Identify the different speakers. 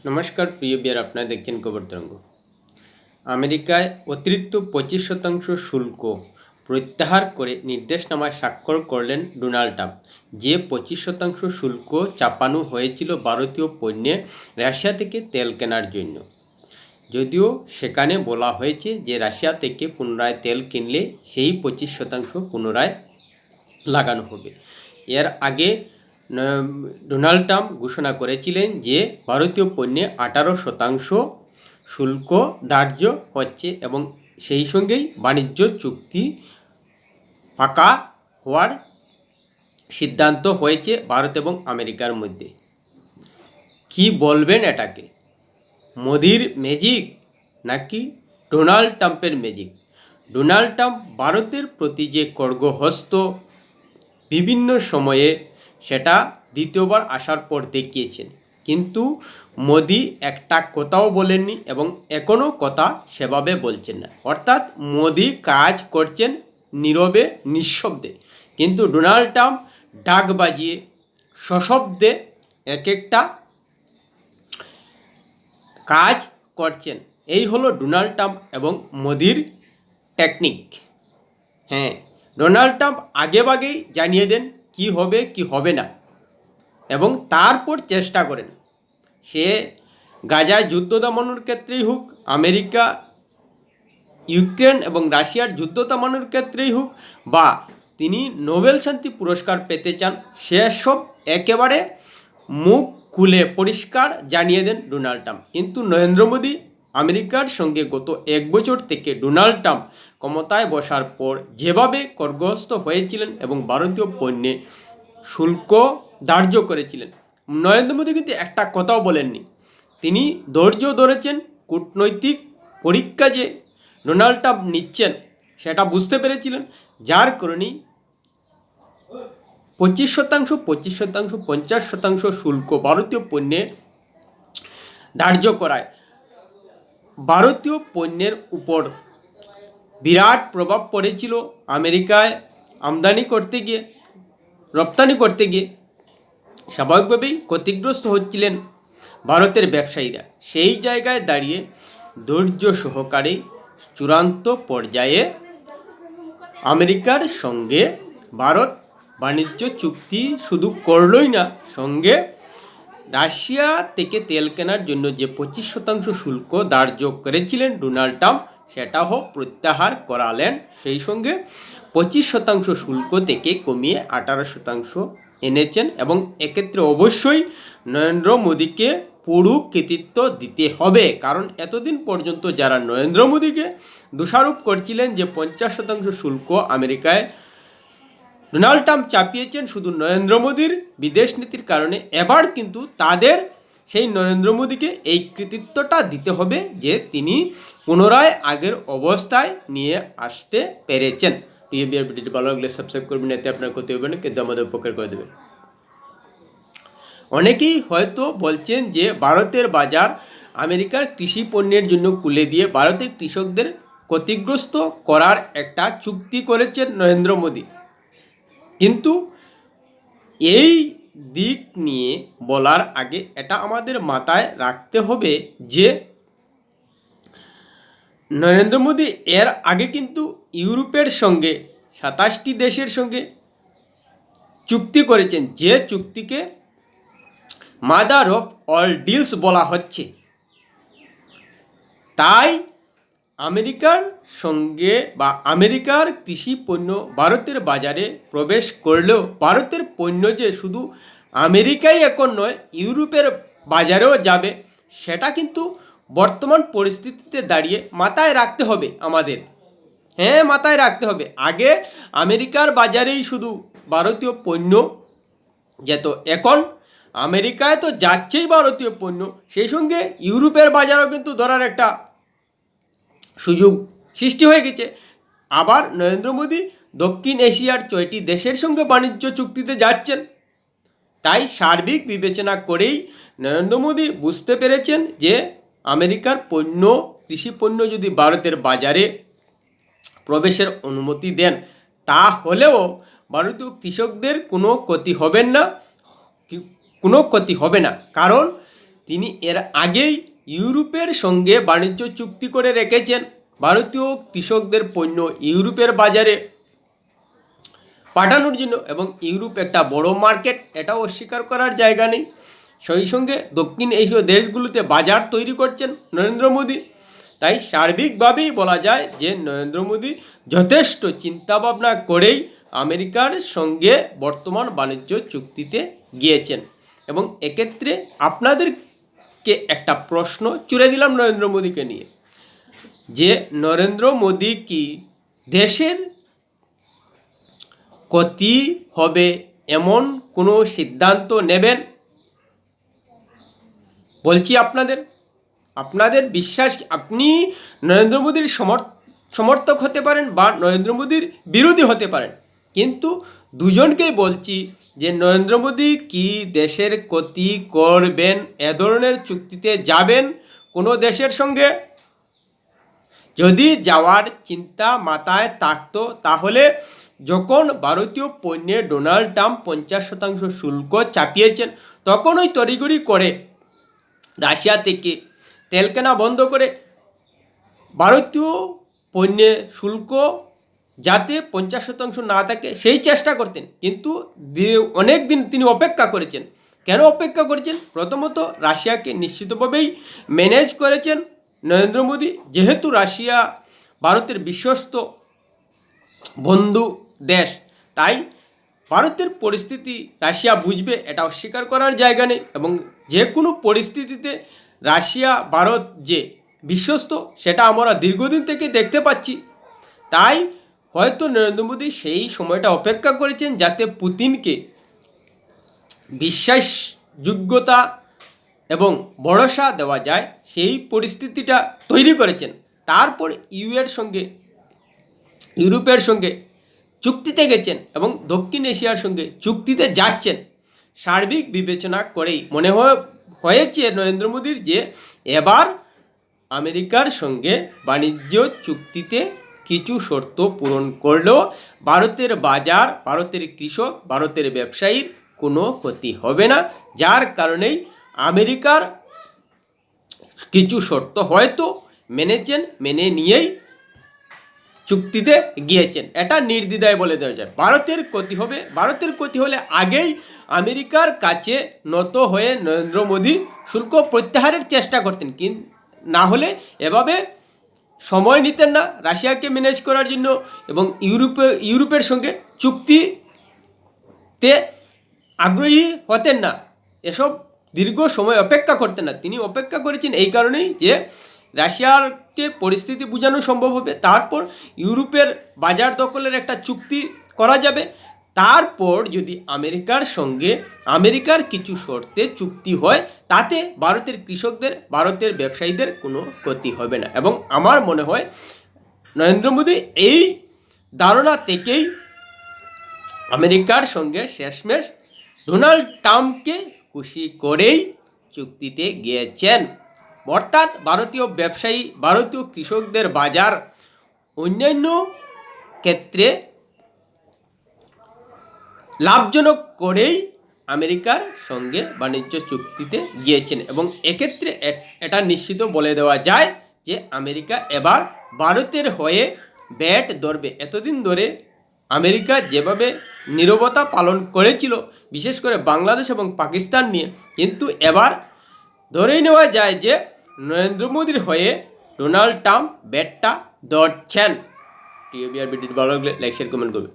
Speaker 1: নমস্কার প্রিয় বিয়ার, আপনারা দেখছেন খবর তরঙ্গ। আমেরিকায় অতিরিক্ত 25% শুল্ক প্রত্যাহার করে নির্দেশনামায় স্বাক্ষর করলেন ডোনাল্ড ট্রাম্প। যে 25% শুল্ক চাপানো হয়েছিল ভারতীয় পণ্যে রাশিয়া থেকে তেল কেনার জন্য, যদিও সেখানে বলা হয়েছে যে রাশিয়া থেকে পুনরায় তেল কিনলে সেই 25% পুনরায় লাগানো হবে। এর আগে ডোনাল্ড ট্রাম্প ঘোষণা করেছিলেন যে ভারতীয় পণ্যে 18% শুল্ক ধার্য হচ্ছে এবং সেই সঙ্গেই বাণিজ্য চুক্তি পাকা হওয়ার সিদ্ধান্ত হয়েছে ভারত এবং আমেরিকার মধ্যে। কি বলবেন এটাকে? মোদির ম্যাজিক নাকি ডোনাল্ড ট্রাম্পের ম্যাজিক? ডোনাল্ড ট্রাম্প ভারতের প্রতি যে খড়গহস্ত বিভিন্ন সময়ে সেটা দ্বিতীয়বার আসার পর দেখিয়েছেন, কিন্তু মোদি একটা কথাও বলেননি এবং এখনও কথা সেভাবে বলছেন না। অর্থাৎ মোদি কাজ করছেন নীরবে নিঃশব্দে, কিন্তু ডোনাল্ড ট্রাম্প ডাক বাজিয়ে সশব্দে এক একটা কাজ করছেন। এই হলো ডোনাল্ড ট্রাম্প এবং মোদির টেকনিক। হ্যাঁ, ডোনাল্ড ট্রাম্প আগেভাগেই জানিয়ে দেন কি হবে কি হবে না এবং তারপর চেষ্টা করেন। সে গাজায় যুদ্ধ দমানোর ক্ষেত্রেই হোক, আমেরিকা ইউক্রেন এবং রাশিয়ার যুদ্ধ দমানোর ক্ষেত্রেই হোক, বা তিনি নোবেল শান্তি পুরস্কার পেতে চান, সেসব একেবারে মুখ খুলে পরিষ্কার জানিয়ে দেন ডোনাল্ড ট্রাম্প। কিন্তু নরেন্দ্র মোদী আমেরিকার সঙ্গে গত 1 বছর থেকে ডোনাল্ড ট্রাম্প ক্ষমতায় বসার পর যেভাবে খড়গহস্ত হয়েছিলেন এবং ভারতীয় পণ্যে শুল্ক ধার্য করেছিলেন, নরেন্দ্র মোদী কিন্তু একটা কথাও বলেননি। তিনি ধৈর্য ধরেছেন। কূটনৈতিক পরীক্ষা যে ডোনাল্ড ট্রাম্প নিচ্ছেন সেটা বুঝতে পেরেছিলেন, যার কারণেই 25%, 50% শুল্ক ভারতীয় পণ্যে ধার্য করায় ভারতীয় পণ্যের উপর বিরাট প্রভাব পড়েছিল। আমেরিকায় আমদানি করতে গিয়ে, রপ্তানি করতে গিয়ে স্বাভাবিকভাবেই ক্ষতিগ্রস্ত হচ্ছিলেন ভারতের ব্যবসায়ীরা। সেই জায়গায় দাঁড়িয়ে ধৈর্য সহকারে চূড়ান্ত পর্যায়ে আমেরিকার সঙ্গে ভারত বাণিজ্য চুক্তি শুধু করলই না, সঙ্গে রাশিয়া থেকে তেল কেনার জন্য যে 25% শুল্ক ধার্য করেছিলেন ডোনাল্ড ট্রাম্প, সেটাও প্রত্যাহার করালেন। সেই সঙ্গে 25% শুল্ক থেকে কমিয়ে 18% এনেছেন এবং এক্ষেত্রে অবশ্যই নরেন্দ্র মোদীকে পুরো কৃতিত্ব দিতে হবে। কারণ এতদিন পর্যন্ত যারা নরেন্দ্র মোদীকে দোষারোপ করছিলেন যে 50% শুল্ক আমেরিকায় ডোনাল্ড ট্রাম্প চাপিয়েছেন শুধু নরেন্দ্র মোদীর বিদেশ নীতির কারণে, এবার কিন্তু তাদের সেই নরেন্দ্র মোদীকে এই কৃতিত্বটা দিতে হবে যে তিনি পুনরায় আগের অবস্থায় নিয়ে আসতে পেরেছেন। এই ভিডিওটি ভালো লাগলে সাবস্ক্রাইব করবেন, এতে আপনার ক্ষতি হবে না, কিন্তু আমাদের উপকার করে দেবেন। অনেকেই হয়তো বলছেন যে ভারতের বাজার আমেরিকার কৃষি পণ্যের জন্য খুলে দিয়ে ভারতের কৃষকদের ক্ষতিগ্রস্ত করার একটা চুক্তি করেছেন নরেন্দ্র মোদী, কিন্তু এই দিক নিয়ে বলার আগে এটা আমাদের মাথায় রাখতে হবে যে নরেন্দ্র মোদী এর আগে কিন্তু ইউরোপের সঙ্গে 27টি দেশের সঙ্গে চুক্তি করেছেন, যে চুক্তিকে মাদার অফ অল ডিলস বলা হচ্ছে। তাই আমেরিকার সঙ্গে বা আমেরিকার কৃষি পণ্য ভারতের বাজারে প্রবেশ করলেও ভারতের পণ্য যে শুধু আমেরিকাই এখন নয়, ইউরোপের বাজারেও যাবে, সেটা কিন্তু বর্তমান পরিস্থিতিতে দাঁড়িয়ে মাথায় রাখতে হবে আমাদের। হ্যাঁ, মাথায় রাখতে হবে। আগে আমেরিকার বাজারেই শুধু ভারতীয় পণ্য যেত, এখন আমেরিকায় তো যাচ্ছেই ভারতীয় পণ্য, সেই সঙ্গে ইউরোপের বাজারও কিন্তু ধরার একটা সুযোগ সৃষ্টি হয়ে গেছে। আবার নরেন্দ্র মোদী দক্ষিণ এশিয়ার 6টি দেশের সঙ্গে বাণিজ্য চুক্তিতে যাচ্ছেন। তাই সার্বিক বিবেচনা করেই নরেন্দ্র মোদী বুঝতে পেরেছেন যে আমেরিকার পণ্য, কৃষি পণ্য যদি ভারতের বাজারে প্রবেশের অনুমতি দেন, তাহলেও ভারতীয় কৃষকদের কোনো ক্ষতি হবে না। কারণ তিনি এর আগেই ইউরোপের সঙ্গে বাণিজ্য চুক্তি করে রেখেছেন ভারতীয় কৃষকদের পণ্য ইউরোপের বাজারে পাঠানোর জন্য, এবং ইউরোপ একটা বড় মার্কেট, এটাও অস্বীকার করার জায়গা নেই। সেই সঙ্গে দক্ষিণ এশীয় দেশগুলোতে বাজার তৈরি করছেন নরেন্দ্র মোদী। তাই সার্বিকভাবেই বলা যায় যে নরেন্দ্র মোদী যথেষ্ট চিন্তাভাবনা করেই আমেরিকার সঙ্গে বর্তমান বাণিজ্য চুক্তিতে গিয়েছেন। এবং এক্ষেত্রে আপনাদেরকে একটা প্রশ্ন ছুড়ে দিলাম নরেন্দ্র মোদীকে নিয়ে, যে নরেন্দ্র মোদী কি দেশের ক্ষতি হবে এমন কোনো সিদ্ধান্ত নেবেন? বলছি আপনাদের বিশ্বাস, আপনি নরেন্দ্র মোদীর সমর্থক হতে পারেন বা নরেন্দ্র মোদীর বিরোধী হতে পারেন, কিন্তু দুজনকেই বলছি যে নরেন্দ্র মোদী কি দেশের ক্ষতি করবেন? এ ধরনের চুক্তিতে যাবেন কোনো দেশের সঙ্গে? যদি যাওয়ার চিন্তা মাথায় থাকতো তাহলে যখন ভারতীয় পণ্যে ডোনাল্ড ট্রাম্প 50% শুল্ক চাপিয়েছেন, তখন ওই তড়িঘড়ি করে রাশিয়া থেকে তেল কেনা বন্ধ করে ভারতীয় পণ্যে শুল্ক যাতে 50% না থাকে সেই চেষ্টা করতেন। কিন্তু অনেক দিন তিনি অপেক্ষা করেছেন। কেন অপেক্ষা করেছেন? প্রথমত রাশিয়াকে নিশ্চিতভাবেই ম্যানেজ করেছেন নরেন্দ্র মোদী, যেহেতু রাশিয়া ভারতের বিশ্বস্ত বন্ধু দেশ, তাই ভারতের পরিস্থিতি রাশিয়া বুঝবে, এটা অস্বীকার করার জায়গা নেই। এবং যে কোনো পরিস্থিতিতে রাশিয়া ভারত যে বিশ্বস্ত সেটা আমরা দীর্ঘদিন থেকে দেখতে পাচ্ছি। তাই হয়তো নরেন্দ্র মোদী সেই সময়টা অপেক্ষা করেছেন যাতে পুতিনকে বিশ্বাসযোগ্যতা এবং ভরসা দেওয়া যায়, সেই পরিস্থিতিটা তৈরি করেছেন। তারপর ইউরোপের সঙ্গে চুক্তিতে গেছেন এবং দক্ষিণ এশিয়ার সঙ্গে চুক্তিতে যাচ্ছেন। সার্বিক বিবেচনা করেই মনে হয়েছে নরেন্দ্র মোদীর যে এবার আমেরিকার সঙ্গে বাণিজ্য চুক্তিতে কিছু শর্ত পূরণ করলেও ভারতের বাজার, ভারতের কৃষক, ভারতের ব্যবসায়ীর কোনো ক্ষতি হবে না। যার কারণেই আমেরিকার কিছু শর্ত হয়তো মেনে নিয়েই চুক্তিতে গিয়েছেন, এটা নির্দ্বিধায় বলে দেওয়া যায়। ভারতের ক্ষতি হলে আগেই আমেরিকার কাছে নত হয়ে নরেন্দ্র মোদী শুল্ক প্রত্যাহারের চেষ্টা করতেন, কিন্তু না হলে এভাবে সময় নিতেন না রাশিয়াকে ম্যানেজ করার জন্য, এবং ইউরোপের সঙ্গে চুক্তিতে আগ্রহী হতেন না, এসব দীর্ঘ সময় অপেক্ষা করতেন না। তিনি অপেক্ষা করেছেন এই কারণেই যে রাশিয়াকে পরিস্থিতি বোঝানো সম্ভব হবে, তারপর ইউরোপের বাজার দখলের একটা চুক্তি করা যাবে, তারপর যদি আমেরিকার কিছু শর্তে চুক্তি হয় তাতে ভারতের কৃষকদের, ভারতের ব্যবসায়ীদের কোনো ক্ষতি হবে না। এবং আমার মনে হয় নরেন্দ্র মোদী এই ধারণা থেকেই আমেরিকার সঙ্গে শেষমেশ ডোনাল্ড ট্রাম্পকে খুশি করেই চুক্তিতে গিয়েছেন। অর্থাৎ ভারতীয় ব্যবসায়ী, ভারতীয় কৃষকদের বাজার অন্যান্য ক্ষেত্রে লাভজনক করেই আমেরিকার সঙ্গে বাণিজ্য চুক্তিতে গিয়েছেন। এবং এক্ষেত্রে এটা নিশ্চিত বলে দেওয়া যায় যে আমেরিকা এবার ভারতের হয়ে ব্যাট ধরবে। এতদিন ধরে আমেরিকা যেভাবে নীরবতা পালন করেছিল, বিশেষ করে বাংলাদেশ এবং পাকিস্তান নিয়ে, কিন্তু এবার ধরেই নেওয়া যায় যে নরেন্দ্র মোদীর হয়ে ডোনাল্ড ট্রাম্প ব্যাটটা ধরছেন। টিওবিআর ভিডিওটি ভালো লাগলে লাইক শেয়ার কমেন্ট করবে।